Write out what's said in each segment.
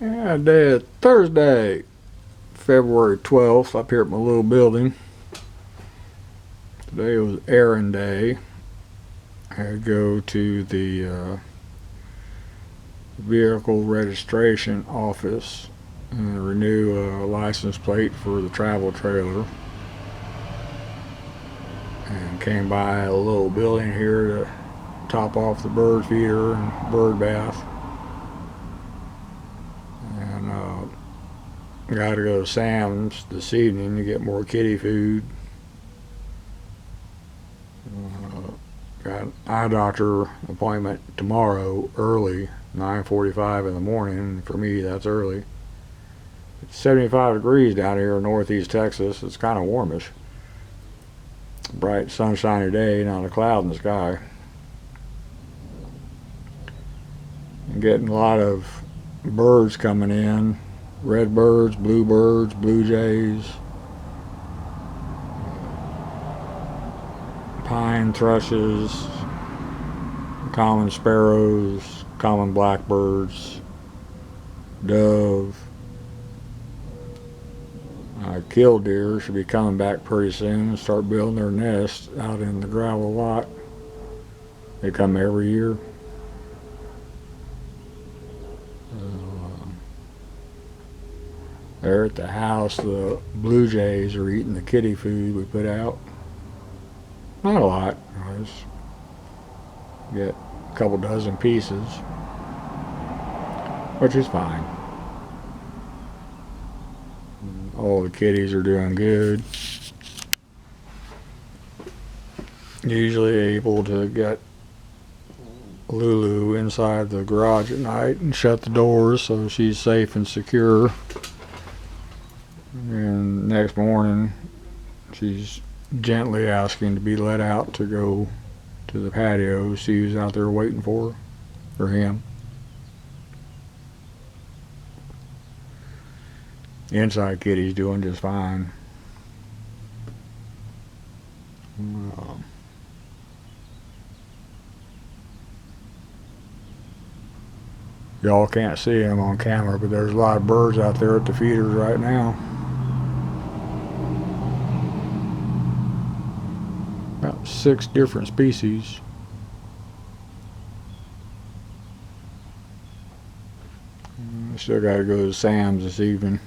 Yeah, today is Thursday, February 12th, up here at my little building. Today was errand day. I had to go to the vehicle registration office and renew a license plate for the travel trailer. And came by a little building here to top off the bird feeder and bird bath. And got to go to Sam's this evening to get more kitty food. Got an eye doctor appointment tomorrow early, 9:45 in the morning. For me, that's early. It's 75 degrees down here in northeast Texas. It's kind of warmish. Bright, sunshiny day, not a cloud in the sky. I'm getting a lot of birds coming in. Red birds, blue jays, pine thrushes, common sparrows, common blackbirds, dove. Killdeer should be coming back pretty soon and start building their nest out in the gravel lot. They come every year. There at the house, the blue jays are eating the kitty food we put out. Not a lot. I just get a couple dozen pieces, which is fine. All the kitties are doing good. Usually able to get Lulu inside the garage at night and shut the doors so she's safe and secure. And next morning, she's gently asking to be let out to go to the patio. See who's out there waiting for her, or him. The inside kitty's doing just fine. Y'all can't see him on camera, but there's a lot of birds out there at the feeders right now. About 6 different species. Still got to go to Sam's this evening.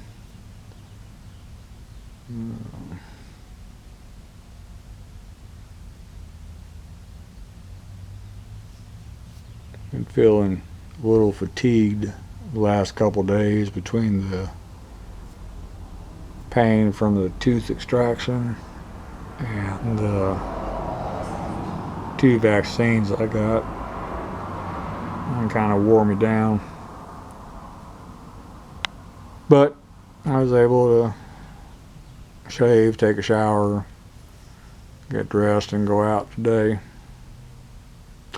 Been feeling a little fatigued the last couple days between the pain from the tooth extraction and the 2 vaccines I got. It kind of wore me down. But I was able to shave, take a shower, get dressed, and go out today.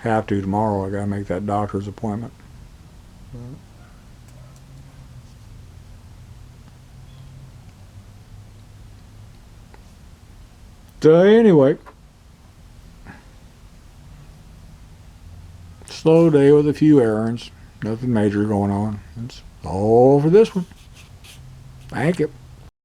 Have to tomorrow. I gotta make that doctor's appointment. So anyway, slow day with a few errands. Nothing major going on. That's all for this one. Thank you.